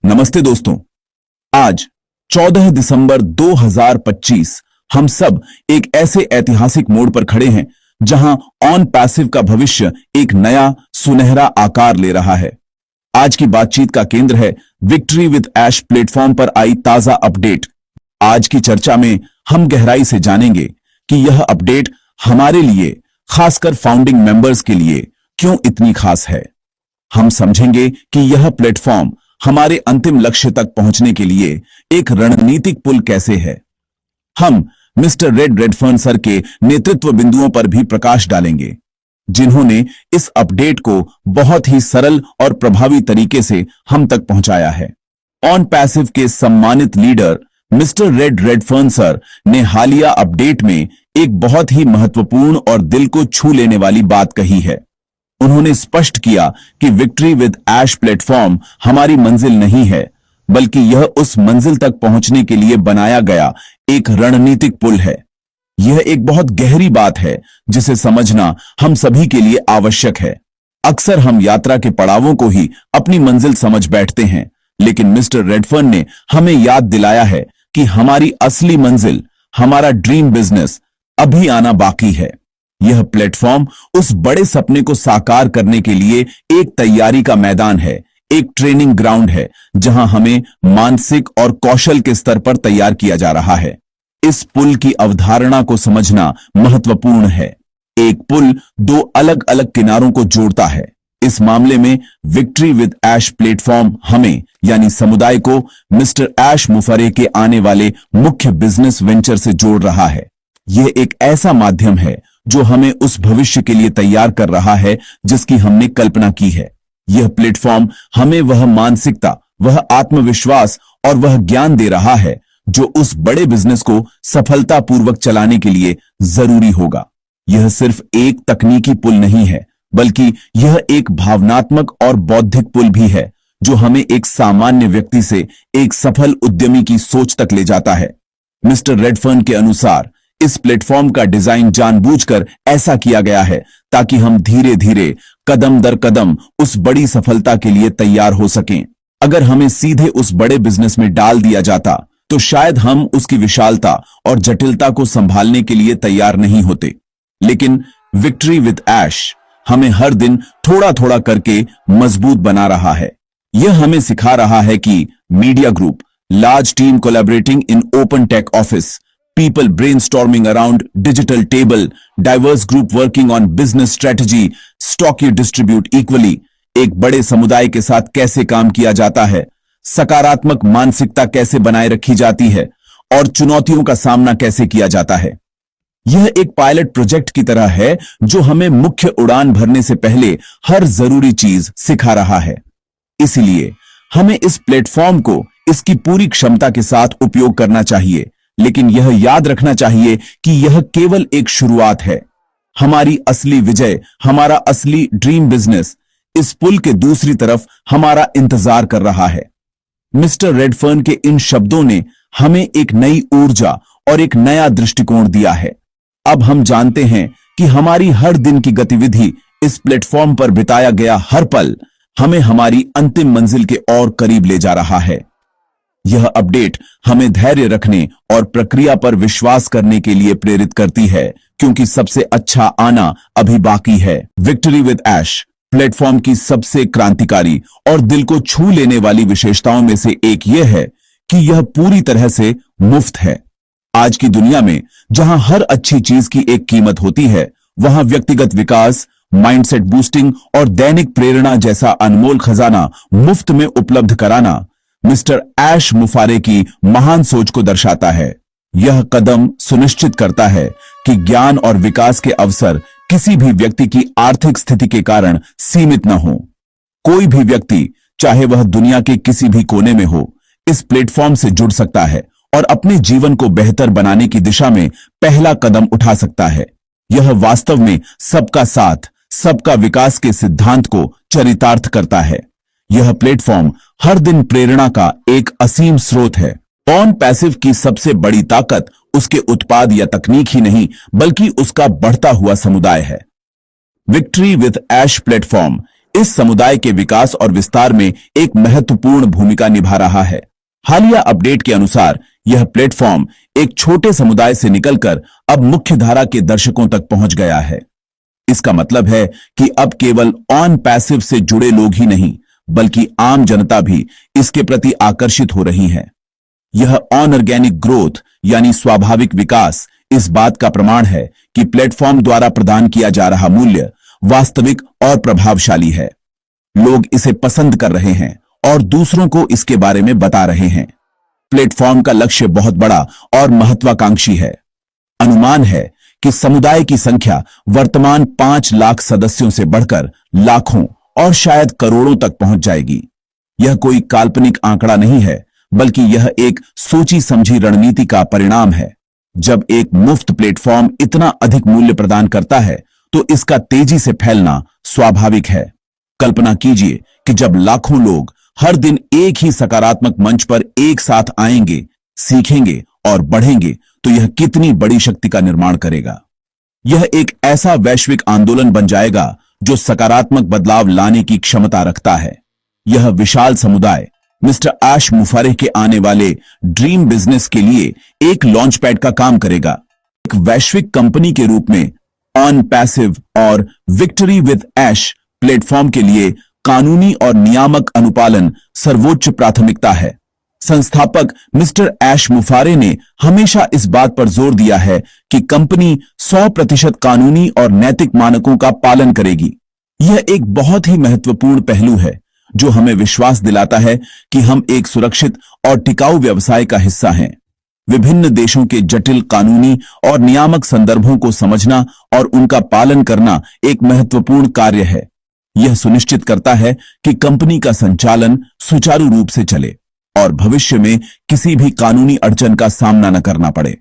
नमस्ते दोस्तों। आज 14 दिसंबर 2025 हम सब एक ऐसे ऐतिहासिक मोड़ पर खड़े हैं जहां ऑन पैसिव का भविष्य एक नया सुनहरा आकार ले रहा है। आज की बातचीत का केंद्र है विक्ट्री विद ऐश प्लेटफॉर्म पर आई ताजा अपडेट। आज की चर्चा में हम गहराई से जानेंगे कि यह अपडेट हमारे लिए, खासकर फाउंडिंग मेंबर्स के लिए, क्यों इतनी खास है। हम समझेंगे कि यह प्लेटफॉर्म हमारे अंतिम लक्ष्य तक पहुंचने के लिए एक रणनीतिक पुल कैसे है। हम मिस्टर रेडफर्न सर के नेतृत्व बिंदुओं पर भी प्रकाश डालेंगे, जिन्होंने इस अपडेट को बहुत ही सरल और प्रभावी तरीके से हम तक पहुंचाया है। ऑन पैसिव के सम्मानित लीडर मिस्टर रेडफर्न सर ने हालिया अपडेट में एक बहुत ही महत्वपूर्ण और दिल को छू लेने वाली बात कही है। उन्होंने स्पष्ट किया कि विक्ट्री विद ऐश प्लेटफॉर्म हमारी मंजिल नहीं है, बल्कि यह उस मंजिल तक पहुंचने के लिए बनाया गया एक रणनीतिक पुल है। यह एक बहुत गहरी बात है जिसे समझना हम सभी के लिए आवश्यक है। अक्सर हम यात्रा के पड़ावों को ही अपनी मंजिल समझ बैठते हैं, लेकिन मिस्टर रेडफर्न ने हमें याद दिलाया है कि हमारी असली मंजिल, हमारा ड्रीम बिजनेस अभी आना बाकी है। यह प्लेटफॉर्म उस बड़े सपने को साकार करने के लिए एक तैयारी का मैदान है, एक ट्रेनिंग ग्राउंड है जहां हमें मानसिक और कौशल के स्तर पर तैयार किया जा रहा है। इस पुल की अवधारणा को समझना महत्वपूर्ण है। एक पुल दो अलग अलग किनारों को जोड़ता है। इस मामले में विक्ट्री विद ऐश प्लेटफॉर्म हमें, यानी समुदाय को, मिस्टर ऐश मुफरे के आने वाले मुख्य बिजनेस वेंचर से जोड़ रहा है। यह एक ऐसा माध्यम है जो हमें उस भविष्य के लिए तैयार कर रहा है जिसकी हमने कल्पना की है। यह प्लेटफॉर्म हमें वह मानसिकता, वह आत्मविश्वास और वह ज्ञान दे रहा है जो उस बड़े बिजनेस को सफलतापूर्वक चलाने के लिए जरूरी होगा। यह सिर्फ एक तकनीकी पुल नहीं है, बल्कि यह एक भावनात्मक और बौद्धिक पुल भी है जो हमें एक सामान्य व्यक्ति से एक सफल उद्यमी की सोच तक ले जाता है। मिस्टर रेडफर्न के अनुसार इस प्लेटफॉर्म का डिजाइन जानबूझकर ऐसा किया गया है ताकि हम धीरे धीरे, कदम दर कदम उस बड़ी सफलता के लिए तैयार हो सकें। अगर हमें सीधे उस बड़े बिजनेस में डाल दिया जाता तो शायद हम उसकी विशालता और जटिलता को संभालने के लिए तैयार नहीं होते। लेकिन विक्ट्री विद ऐश हमें हर दिन थोड़ा थोड़ा करके मजबूत बना रहा है। यह हमें सिखा रहा है कि media group, large team collaborating in open take office, people brainstorming around digital table, diverse group working on business strategy, stock you distribute equally, एक बड़े समुदाय के साथ कैसे काम किया जाता है, सकारात्मक मानसिकता कैसे बनाए रखी जाती है और चुनौतियों का सामना कैसे किया जाता है। यह एक पायलट प्रोजेक्ट की तरह है जो हमें मुख्य उड़ान भरने से पहले हर जरूरी चीज सिखा रहा है। इसलिए हमें इस प्लेटफॉर्म को इसकी पूरी क्षमता के साथ उपयोग करना चाहिए, लेकिन यह याद रखना चाहिए कि यह केवल एक शुरुआत है। हमारी असली विजय, हमारा असली ड्रीम बिजनेस इस पुल के दूसरी तरफ हमारा इंतजार कर रहा है। मिस्टर रेडफर्न के इन शब्दों ने हमें एक नई ऊर्जा और एक नया दृष्टिकोण दिया है। अब हम जानते हैं कि हमारी हर दिन की गतिविधि, इस प्लेटफॉर्म पर बिताया गया हर पल हमें हमारी अंतिम मंजिल के और करीब ले जा रहा है। यह अपडेट हमें धैर्य रखने और प्रक्रिया पर विश्वास करने के लिए प्रेरित करती है, क्योंकि सबसे अच्छा आना अभी बाकी है। विक्ट्री विद ऐश प्लेटफॉर्म की सबसे क्रांतिकारी और दिल को छू लेने वाली विशेषताओं में से एक यह है कि यह पूरी तरह से मुफ्त है। आज की दुनिया में जहां हर अच्छी चीज की एक कीमत होती है, वहां व्यक्तिगत विकास, माइंडसेट बूस्टिंग और दैनिक प्रेरणा जैसा अनमोल खजाना मुफ्त में उपलब्ध कराना मिस्टर ऐश मुफारे की महान सोच को दर्शाता है। यह कदम सुनिश्चित करता है कि ज्ञान और विकास के अवसर किसी भी व्यक्ति की आर्थिक स्थिति के कारण सीमित न हो। कोई भी व्यक्ति, चाहे वह दुनिया के किसी भी कोने में हो, इस प्लेटफॉर्म से जुड़ सकता है और अपने जीवन को बेहतर बनाने की दिशा में पहला कदम उठा सकता है। यह वास्तव में सबका साथ, सबका विकास के सिद्धांत को चरितार्थ करता है। यह प्लेटफॉर्म हर दिन प्रेरणा का एक असीम स्रोत है। ऑन पैसिव की सबसे बड़ी ताकत उसके उत्पाद या तकनीक ही नहीं, बल्कि उसका बढ़ता हुआ समुदाय है। विक्ट्री विद ऐश प्लेटफॉर्म इस समुदाय के विकास और विस्तार में एक महत्वपूर्ण भूमिका निभा रहा है। हालिया अपडेट के अनुसार यह प्लेटफॉर्म एक छोटे समुदाय से निकलकर अब मुख्यधारा के दर्शकों तक पहुंच गया है। इसका मतलब है कि अब केवल ऑन पैसिव से जुड़े लोग ही नहीं, बल्कि आम जनता भी इसके प्रति आकर्षित हो रही है। यह ऑर्गेनिक ग्रोथ यानी स्वाभाविक विकास इस बात का प्रमाण है कि प्लेटफॉर्म द्वारा प्रदान किया जा रहा मूल्य वास्तविक और प्रभावशाली है। लोग इसे पसंद कर रहे हैं और दूसरों को इसके बारे में बता रहे हैं। प्लेटफॉर्म का लक्ष्य बहुत बड़ा और महत्वाकांक्षी है। अनुमान है कि समुदाय की संख्या वर्तमान 5 लाख सदस्यों से बढ़कर लाखों और शायद करोड़ों तक पहुंच जाएगी। यह कोई काल्पनिक आंकड़ा नहीं है, बल्कि यह एक सोची समझी रणनीति का परिणाम है। जब एक मुफ्त प्लेटफॉर्म इतना अधिक मूल्य प्रदान करता है, तो इसका तेजी से फैलना स्वाभाविक है। कल्पना कीजिए कि जब लाखों लोग हर दिन एक ही सकारात्मक मंच पर एक साथ आएंगे, सीखेंगे और बढ़ेंगे, तो यह कितनी बड़ी शक्ति का निर्माण करेगा। यह एक ऐसा वैश्विक आंदोलन बन जाएगा जो सकारात्मक बदलाव लाने की क्षमता रखता है। यह विशाल समुदाय मिस्टर ऐश मुफारेह के आने वाले ड्रीम बिजनेस के लिए एक लॉन्च पैड का काम करेगा। एक वैश्विक कंपनी के रूप में ऑन पैसिव और विक्ट्री विद ऐश प्लेटफॉर्म के लिए कानूनी और नियामक अनुपालन सर्वोच्च प्राथमिकता है। संस्थापक मिस्टर ऐश मुफारेह ने हमेशा इस बात पर जोर दिया है कि कंपनी 100% कानूनी और नैतिक मानकों का पालन करेगी। यह एक बहुत ही महत्वपूर्ण पहलू है जो हमें विश्वास दिलाता है कि हम एक सुरक्षित और टिकाऊ व्यवसाय का हिस्सा हैं। विभिन्न देशों के जटिल कानूनी और नियामक संदर्भों को समझना और उनका पालन करना एक महत्वपूर्ण कार्य है। यह सुनिश्चित करता है कि कंपनी का संचालन सुचारू रूप से चले और भविष्य में किसी भी कानूनी अड़चन का सामना न करना पड़े।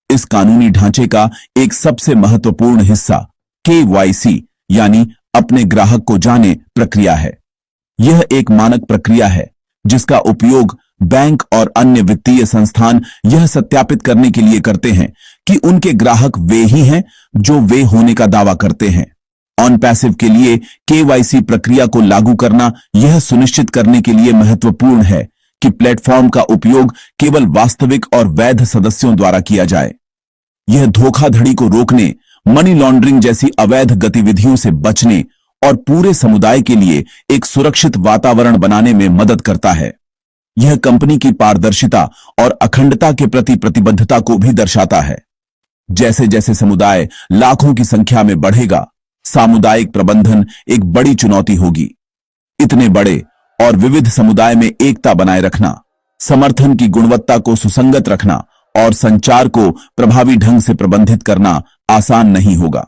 इस कानूनी ढांचे का एक सबसे महत्वपूर्ण हिस्सा KYC यानी अपने ग्राहक को जाने प्रक्रिया है। यह एक मानक प्रक्रिया है जिसका उपयोग बैंक और अन्य वित्तीय संस्थान यह सत्यापित करने के लिए करते हैं कि उनके ग्राहक वे ही हैं जो वे होने का दावा करते हैं। ऑन पैसिव के लिए KYC प्रक्रिया को लागू करना यह सुनिश्चित करने के लिए महत्वपूर्ण है कि प्लेटफॉर्म का उपयोग केवल वास्तविक और वैध सदस्यों द्वारा किया जाए। यह धोखाधड़ी को रोकने, मनी लॉन्ड्रिंग जैसी अवैध गतिविधियों से बचने और पूरे समुदाय के लिए एक सुरक्षित वातावरण बनाने में मदद करता है। यह कंपनी की पारदर्शिता और अखंडता के प्रति प्रतिबद्धता को भी दर्शाता है। जैसे जैसे समुदाय लाखों की संख्या में बढ़ेगा, सामुदायिक प्रबंधन एक बड़ी चुनौती होगी। इतने बड़े और विविध समुदाय में एकता बनाए रखना, समर्थन की गुणवत्ता को सुसंगत रखना और संचार को प्रभावी ढंग से प्रबंधित करना आसान नहीं होगा।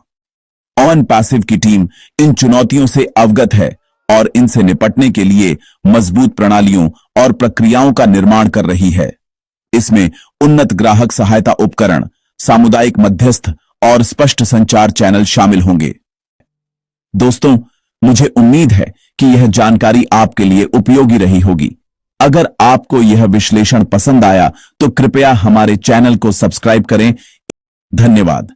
ऑन पैसिव की टीम इन चुनौतियों से अवगत है और इनसे निपटने के लिए मजबूत प्रणालियों और प्रक्रियाओं का निर्माण कर रही है। इसमें उन्नत ग्राहक सहायता उपकरण, सामुदायिक मध्यस्थ और स्पष्ट संचार चैनल शामिल होंगे। दोस्तों, मुझे उम्मीद है कि यह जानकारी आपके लिए उपयोगी रही होगी। अगर आपको यह विश्लेषण पसंद आया तो कृपया हमारे चैनल को सब्सक्राइब करें। धन्यवाद।